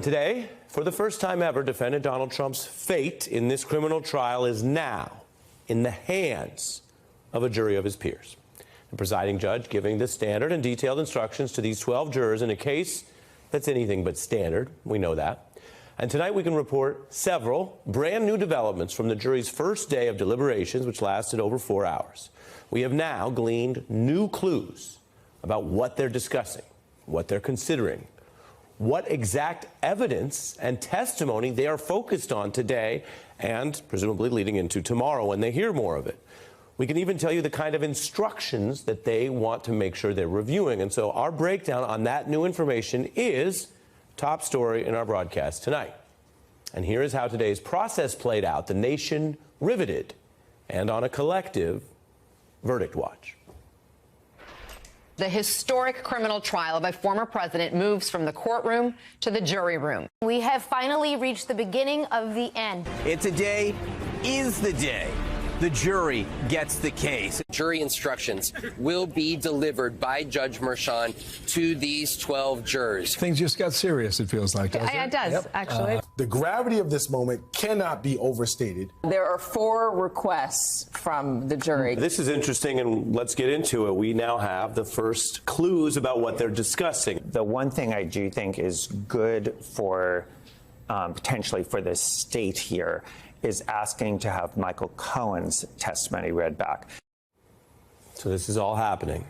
Today, for the first time ever, defendant Donald Trump's fate in this criminal trial is now in the hands of a jury of his peers. The presiding judge giving the standard and detailed instructions to these 12 jurors in a case that's anything but standard. We know that. And tonight we can report several brand new developments from the jury's first day of deliberations, which lasted over 4 hours. We have now gleaned new clues about what they're discussing, what they're considering, what exact evidence and testimony they are focused on today and presumably leading into tomorrow when they hear more of it. We can even tell you the kind of instructions that they want to make sure they're reviewing. And so our breakdown on that new information is top story in our broadcast tonight. And here is how today's process played out. The nation riveted and on a collective verdict watch. The historic criminal trial of a former president moves from the courtroom to the jury room. We have finally reached the beginning of the end. Today is the day the jury gets the case. Jury instructions will be delivered by Judge Merchan to these 12 jurors. Things just got serious, it feels like, doesn't it? It does, actually. The gravity of this moment cannot be overstated. There are 4 requests from the jury. This is interesting, and let's get into it. We now have the first clues about what they're discussing. The one thing I do think is good for potentially for the state here is asking to have Michael Cohen's testimony read back. So this is all happening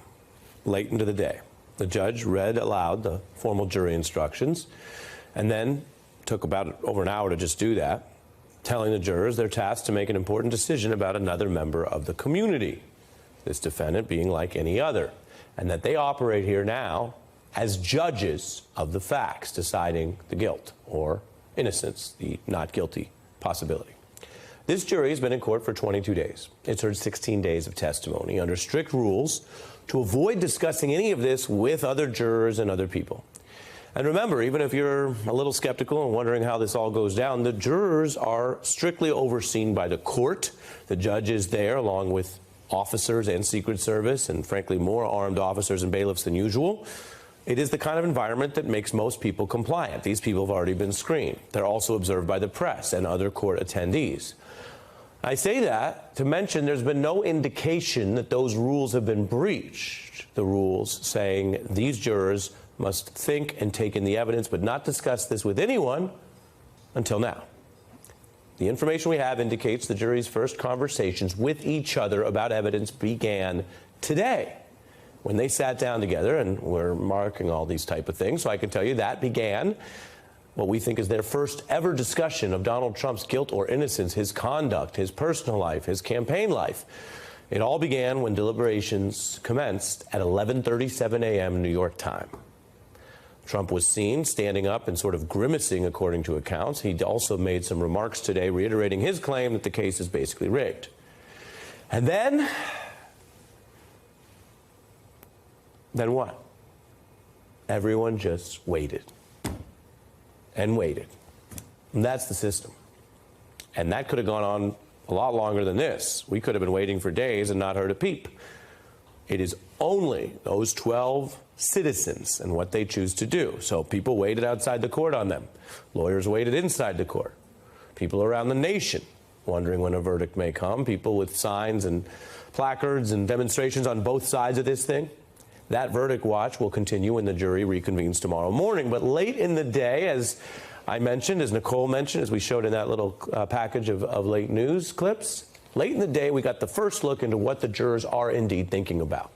late into the day. The judge read aloud the formal jury instructions and then took about over an hour to just do that, telling the jurors they're tasked to make an important decision about another member of the community, this defendant being like any other, and that they operate here now as judges of the facts, deciding the guilt or innocence, the not guilty possibility. This jury has been in court for 22 days. It's heard 16 days of testimony under strict rules to avoid discussing any of this with other jurors and other people. And remember, even if you're a little skeptical and wondering how this all goes down, the jurors are strictly overseen by the court. The judge is there along with officers and Secret Service and, frankly, more armed officers and bailiffs than usual. It is the kind of environment that makes most people compliant. These people have already been screened. They're also observed by the press and other court attendees. I say that to mention there's been no indication that those rules have been breached. The rules saying these jurors must think and take in the evidence but not discuss this with anyone until now. The information we have indicates the jury's first conversations with each other about evidence began today when they sat down together, and we're marking all these type of things, so I can tell you that began what we think is their first ever discussion of Donald Trump's guilt or innocence, his conduct, his personal life, his campaign life. It all began when deliberations commenced at 11:37 a.m. New York time. Trump was seen standing up and sort of grimacing, according to accounts. He also made some remarks today reiterating his claim that the case is basically rigged. And then what? Everyone just waited. And waited. And that's the system. And that could have gone on a lot longer than this. We could have been waiting for days and not heard a peep. It is only those 12 citizens and what they choose to do. So people waited outside the court on them. Lawyers waited inside the court. People around the nation wondering when a verdict may come. People with signs and placards and demonstrations on both sides of this thing. That verdict watch will continue when the jury reconvenes tomorrow morning. But late in the day, as I mentioned, as Nicole mentioned, as we showed in that little package of late news clips, late in the day, we got the first look into what the jurors are indeed thinking about.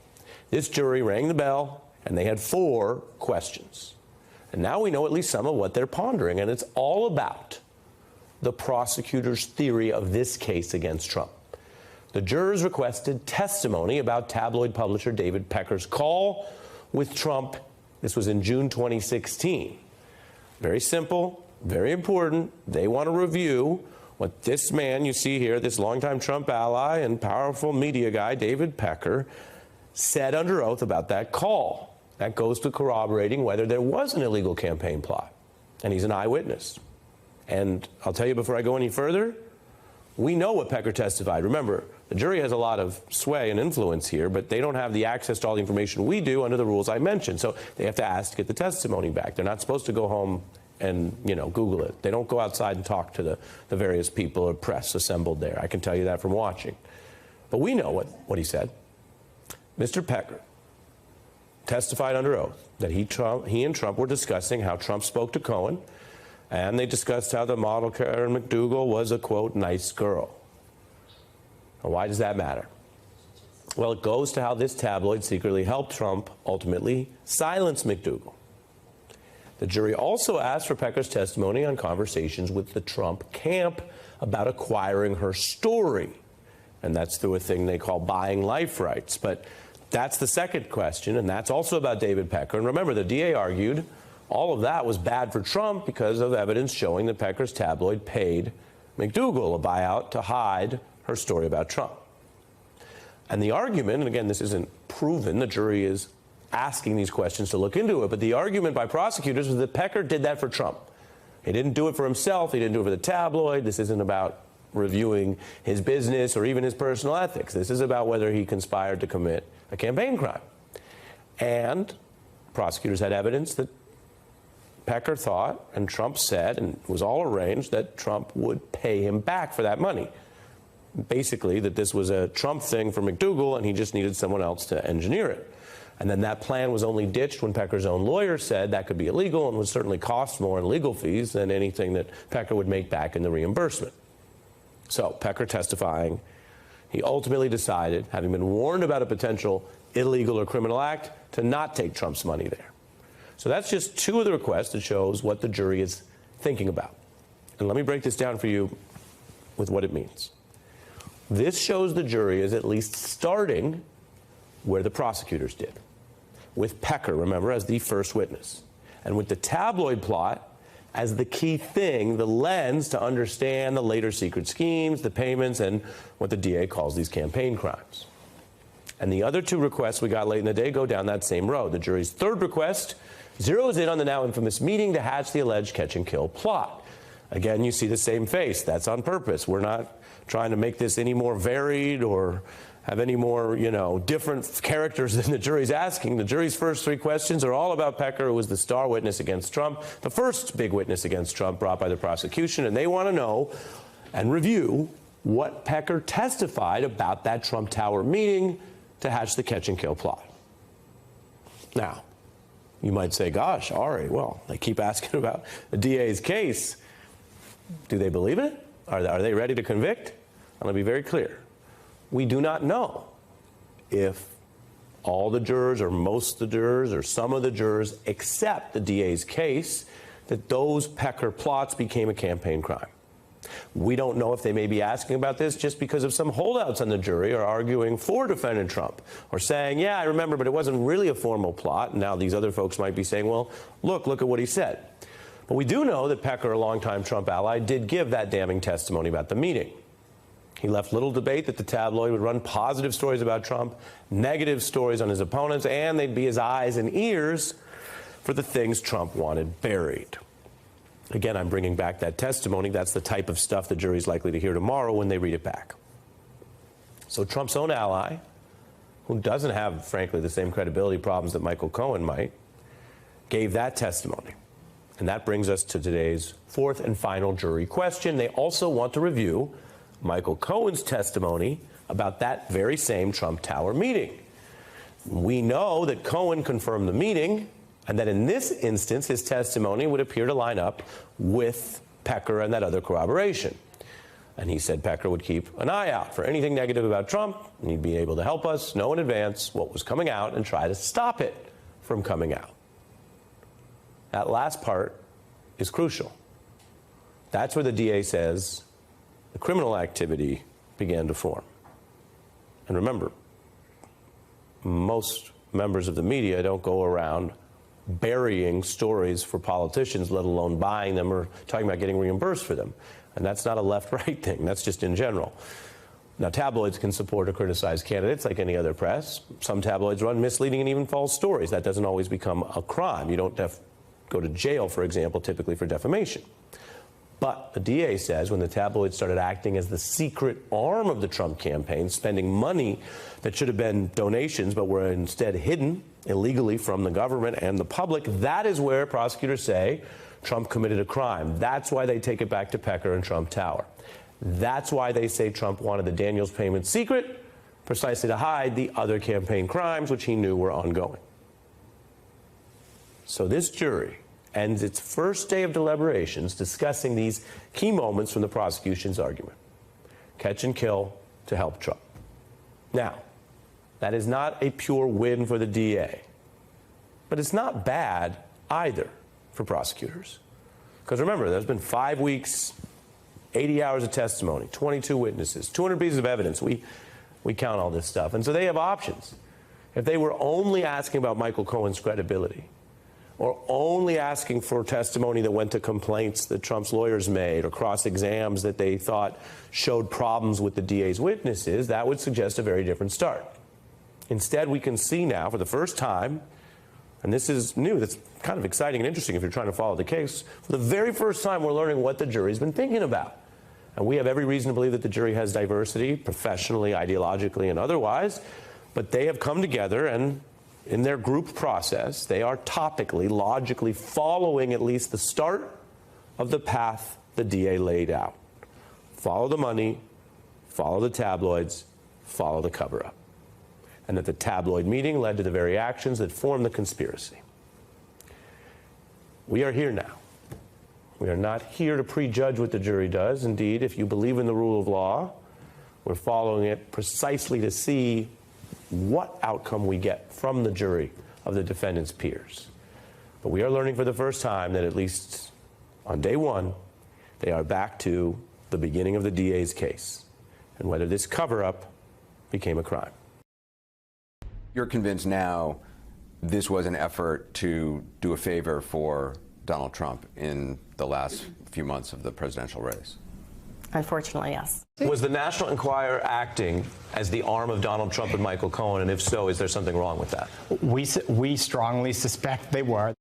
This jury rang the bell, and they had 4 questions. And now we know at least some of what they're pondering, and it's all about the prosecutor's theory of this case against Trump. The jurors requested testimony about tabloid publisher David Pecker's call with Trump. This was in June 2016. Very simple, very important. They want to review what this man you see here, this longtime Trump ally and powerful media guy, David Pecker, said under oath about that call. That goes to corroborating whether there was an illegal campaign plot. And he's an eyewitness. And I'll tell you before I go any further, we know what Pecker testified. Remember, the jury has a lot of sway and influence here, but they don't have the access to all the information we do under the rules I mentioned. So they have to ask to get the testimony back. They're not supposed to go home and Google it. They don't go outside and talk to the various people or press assembled there. I can tell you that from watching. But we know what he said. Mr. Pecker testified under oath that he and Trump were discussing how Trump spoke to Cohen, and they discussed how the model Karen McDougal was a, quote, nice girl. Now, why does that matter? Well, it goes to how this tabloid secretly helped Trump ultimately silence McDougal. The jury also asked for Pecker's testimony on conversations with the Trump camp about acquiring her story. And that's through a thing they call buying life rights. But that's the second question, and that's also about David Pecker. And remember, the DA argued all of that was bad for Trump because of evidence showing that Pecker's tabloid paid McDougal a buyout to hide her story about Trump. And the argument, and again, this isn't proven, the jury is asking these questions to look into it, but the argument by prosecutors was that Pecker did that for Trump. He didn't do it for himself. He didn't do it for the tabloid. This isn't about reviewing his business or even his personal ethics. This is about whether he conspired to commit a campaign crime. And prosecutors had evidence that Pecker thought, and Trump said, and it was all arranged, that Trump would pay him back for that money. Basically, that this was a Trump thing for McDougal, and he just needed someone else to engineer it. And then that plan was only ditched when Pecker's own lawyer said that could be illegal and would certainly cost more in legal fees than anything that Pecker would make back in the reimbursement. So Pecker testifying, he ultimately decided, having been warned about a potential illegal or criminal act, to not take Trump's money there. So that's just two of the requests that shows what the jury is thinking about. And let me break this down for you with what it means. This shows the jury is at least starting where the prosecutors did, with Pecker, remember, as the first witness, and with the tabloid plot as the key thing, the lens to understand the later secret schemes, the payments, and what the DA calls these campaign crimes. And the other two requests we got late in the day go down that same road. The jury's third request zeroes in on the now infamous meeting to hatch the alleged catch-and-kill plot. Again, you see the same face. That's on purpose. We're not trying to make this any more varied or have any more, different characters than the jury's asking. The jury's first three questions are all about Pecker, who was the star witness against Trump, the first big witness against Trump brought by the prosecution, and they want to know and review what Pecker testified about that Trump Tower meeting to hatch the catch-and-kill plot. Now, you might say, gosh, Ari, well, they keep asking about the DA's case. Do they believe it? Are they ready to convict? I'm going to be very clear. We do not know if all the jurors or most of the jurors or some of the jurors accept the DA's case that those Pecker plots became a campaign crime. We don't know if they may be asking about this just because of some holdouts on the jury are arguing for defendant Trump or saying, yeah, I remember, but it wasn't really a formal plot. And now these other folks might be saying, well, look at what he said. But we do know that Pecker, a longtime Trump ally, did give that damning testimony about the meeting. He left little debate that the tabloid would run positive stories about Trump, negative stories on his opponents, and they'd be his eyes and ears for the things Trump wanted buried. Again, I'm bringing back that testimony. That's the type of stuff the jury's likely to hear tomorrow when they read it back. So Trump's own ally, who doesn't have, frankly, the same credibility problems that Michael Cohen might, gave that testimony. And that brings us to today's fourth and final jury question. They also want to review Michael Cohen's testimony about that very same Trump Tower meeting. We know that Cohen confirmed the meeting, and that in this instance, his testimony would appear to line up with Pecker and that other corroboration. And he said Pecker would keep an eye out for anything negative about Trump, and he'd be able to help us know in advance what was coming out and try to stop it from coming out. That last part is crucial. That's where the DA says the criminal activity began to form. And remember, most members of the media don't go around burying stories for politicians, let alone buying them or talking about getting reimbursed for them. And that's not a left-right thing. That's just in general. Now, tabloids can support or criticize candidates like any other press. Some tabloids run misleading and even false stories. That doesn't always become a crime. You don't go to jail, for example, typically for defamation. But the DA says when the tabloids started acting as the secret arm of the Trump campaign, spending money that should have been donations but were instead hidden illegally from the government and the public, that is where prosecutors say Trump committed a crime. That's why they take it back to Pecker and Trump Tower. That's why they say Trump wanted the Daniels payment secret, precisely to hide the other campaign crimes, which he knew were ongoing. So this jury ends its first day of deliberations discussing these key moments from the prosecution's argument. Catch and kill to help Trump. Now, that is not a pure win for the DA, but it's not bad either for prosecutors. Because remember, there's been 5 weeks, 80 hours of testimony, 22 witnesses, 200 pieces of evidence. We count all this stuff. And so they have options. If they were only asking about Michael Cohen's credibility, or only asking for testimony that went to complaints that Trump's lawyers made or cross-exams that they thought showed problems with the DA's witnesses, that would suggest a very different start. Instead, we can see now for the first time, and this is new, that's kind of exciting and interesting if you're trying to follow the case, for the very first time we're learning what the jury's been thinking about. And we have every reason to believe that the jury has diversity, professionally, ideologically, and otherwise, but they have come together and in their group process, they are topically, logically following at least the start of the path the DA laid out. Follow the money, follow the tabloids, follow the cover-up. And that the tabloid meeting led to the very actions that formed the conspiracy. We are here now. We are not here to prejudge what the jury does. Indeed, if you believe in the rule of law, we're following it precisely to see what outcome we get from the jury of the defendant's peers. But we are learning for the first time that at least on day one, they are back to the beginning of the DA's case and whether this cover-up became a crime. You're convinced now this was an effort to do a favor for Donald Trump in the last few months of the presidential race? Unfortunately, yes. Was the National Enquirer acting as the arm of Donald Trump and Michael Cohen? And if so, is there something wrong with that? We strongly suspect they were.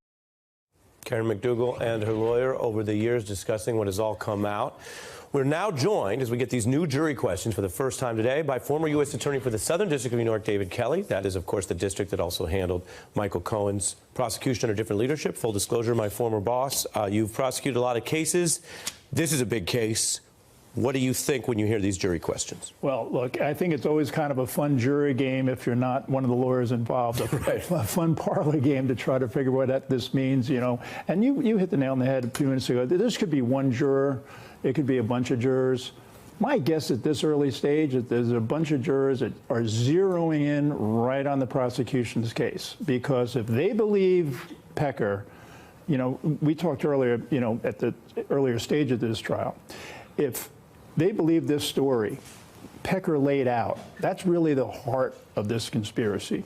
Karen McDougal and her lawyer over the years discussing what has all come out. We're now joined, as we get these new jury questions for the first time today, by former U.S. Attorney for the Southern District of New York, David Kelly. That is, of course, the district that also handled Michael Cohen's prosecution under different leadership. Full disclosure, my former boss. You've prosecuted a lot of cases. This is a big case. What do you think when you hear these jury questions? Well, look, I think it's always kind of a fun jury game if you're not one of the lawyers involved. A fun parlor game to try to figure what this means, you know. And you hit the nail on the head a few minutes ago. This could be one juror. It could be a bunch of jurors. My guess at this early stage is there's a bunch of jurors that are zeroing in right on the prosecution's case. Because if they believe Pecker, you know, we talked earlier, you know, at the earlier stage of this trial, if they believe this story Pecker laid out, that's really the heart of this conspiracy.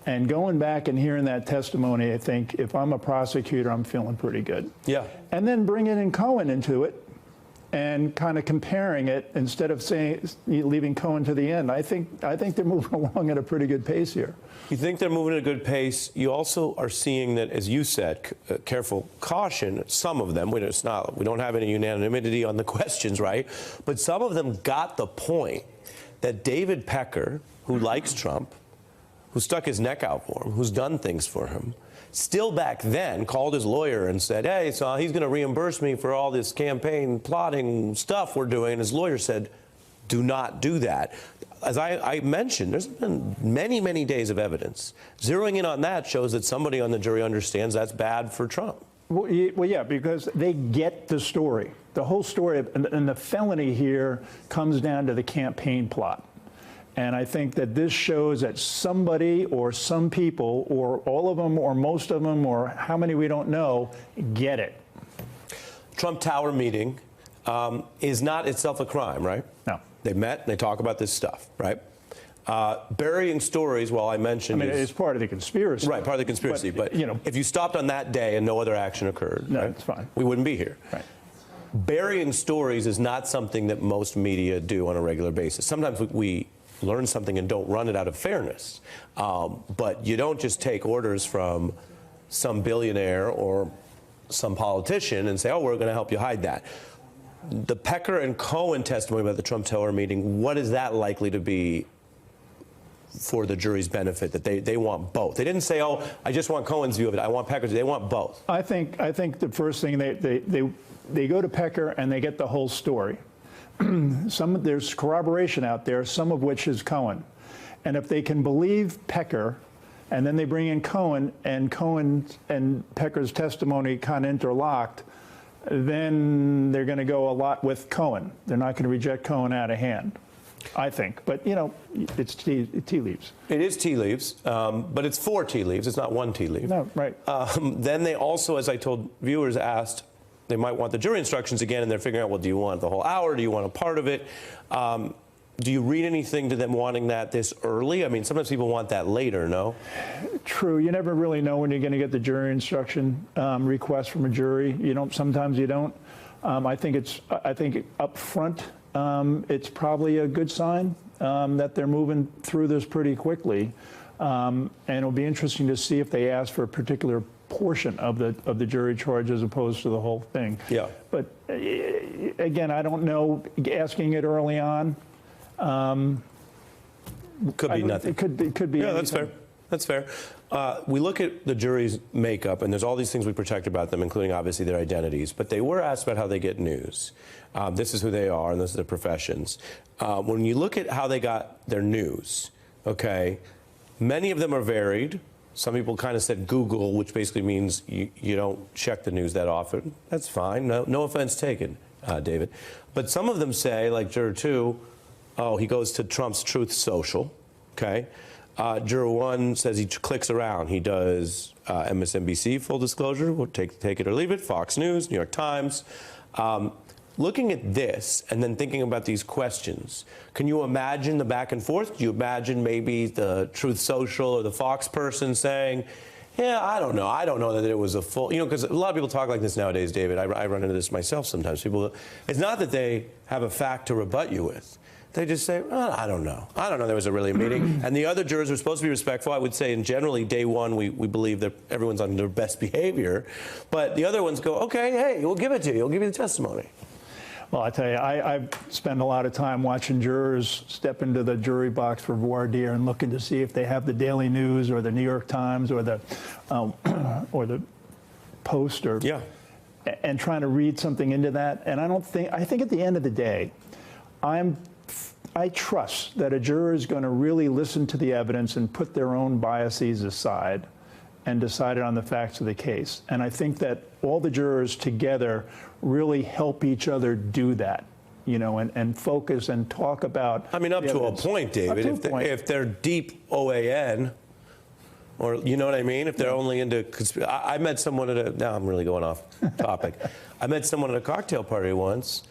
And going back and hearing that testimony, I think if I'm a prosecutor, I'm feeling pretty good. Yeah. And then bringing in Cohen into it and kind of comparing it instead of saying leaving Cohen to the end. I think they're moving along at a pretty good pace here. You think they're moving at a good pace. You also are seeing that, as you said, careful caution. Some of them, we don't have any unanimity on the questions, right? But some of them got the point that David Pecker, who likes Trump, who stuck his neck out for him, who's done things for him, still back then called his lawyer and said, hey, so he's going to reimburse me for all this campaign plotting stuff we're doing. And his lawyer said, do not do that. As I mentioned, there's been many, many days of evidence. Zeroing in on that shows that somebody on the jury understands that's bad for Trump. Well, yeah, because they get the story. The whole story, and the felony here comes down to the campaign plot. And I think that this shows that somebody or some people, or all of them, or most of them, or how many we don't know, get it. Trump Tower meeting is not itself a crime, right? No. They met and they talk about this stuff, right? Burying stories, well, I mentioned. I mean, it's part of the conspiracy. Right, part of the conspiracy. But you know, if you stopped on that day and no other action occurred, no, right, it's fine. We wouldn't be here. Right. Burying stories is not something that most media do on a regular basis. Sometimes we learn something and don't run it out of fairness. But you don't just take orders from some billionaire or some politician and say, oh, we're going to help you hide that. The Pecker and Cohen testimony about the Trump Tower meeting, what is that likely to be for the jury's benefit, that they want both. They didn't say, oh, I just want Cohen's view of it, I want Pecker's. They want both. I think the first thing they go to Pecker and they get the whole story. There's corroboration out there, some of which is Cohen. And if they can believe Pecker, and then they bring in Cohen and Pecker's testimony kind of interlocked, then they're going to go a lot with Cohen. They're not going to reject Cohen out of hand, I think. But, you know, it's tea leaves. It is tea leaves, but it's 4 tea leaves. It's not 1 tea leaf. No, right. Then they also, as I told viewers, asked, they might want the jury instructions again, and they're figuring out, well, do you want the whole hour? Do you want a part of it? Do you read anything to them wanting that this early? I mean, sometimes people want that later, no? True. You never really know when you're going to get the jury instruction request from a jury. You don't. Sometimes you don't. I think up front, it's probably a good sign that they're moving through this pretty quickly, and it'll be interesting to see if they ask for a particular portion of the jury charge as opposed to the whole thing. Yeah. But again, I don't know. Asking it early on. Could be nothing. It could be. Yeah, that's fair. That's fair. We look at the jury's makeup, and there's all these things we protect about them, including obviously their identities. But they were asked about how they get news. This is who they are, and this is their professions. When you look at how they got their news, okay, many of them are varied. Some people kind of said Google, which basically means you don't check the news that often. That's fine. No offense taken, David. But some of them say, like Juror 2, oh, he goes to Trump's Truth Social, okay? Juror 1 says he clicks around. He does MSNBC, full disclosure. We'll take it or leave it. Fox News, New York Times. Looking at this and then thinking about these questions, can you imagine the back and forth? Do you imagine maybe the Truth Social or the Fox person saying, yeah, I don't know. I don't know that it was a full, you know, because a lot of people talk like this nowadays, David. I run into this myself sometimes. People, it's not that they have a fact to rebut you with. They just say, oh, I don't know. I don't know there was a really meeting. And the other jurors were supposed to be respectful. I would say, and generally, day one, we believe that everyone's on their best behavior. But the other ones go, okay, hey, we'll give it to you. We'll give you the testimony. Well, I tell you, I've spent a lot of time watching jurors step into the jury box for voir dire and looking to see if they have the Daily News or the New York Times or the Post or and trying to read something into that. And I think at the end of the day, I trust that a juror is going to really listen to the evidence and put their own biases aside and decide on the facts of the case. And I think that all the jurors together really help each other do that, you know, and focus and talk about. I mean, up to a point, David. If they're deep OAN, or you know what I mean? If they're only into I met someone at now I'm really going off topic. I met someone at a cocktail party once.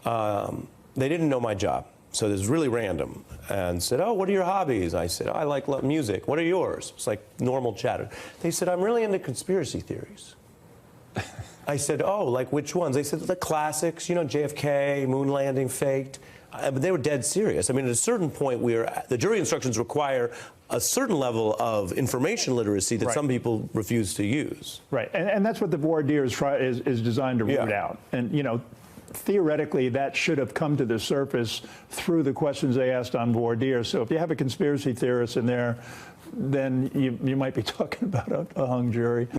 They didn't know my job. So this was really random, and said, oh, what are your hobbies? I said, I like music. What are yours? It's like normal chatter. They said, I'm really into conspiracy theories. I said, oh, like which ones? They said, the classics, you know, JFK, moon landing faked. But they were dead serious. I mean, at a certain point, the jury instructions require a certain level of information literacy that some people refuse to use. Right, and that's what the voir dire is designed to root out. And, you know, theoretically, that should have come to the surface through the questions they asked on voir dire. So if you have a conspiracy theorist in there, then you might be talking about a hung jury.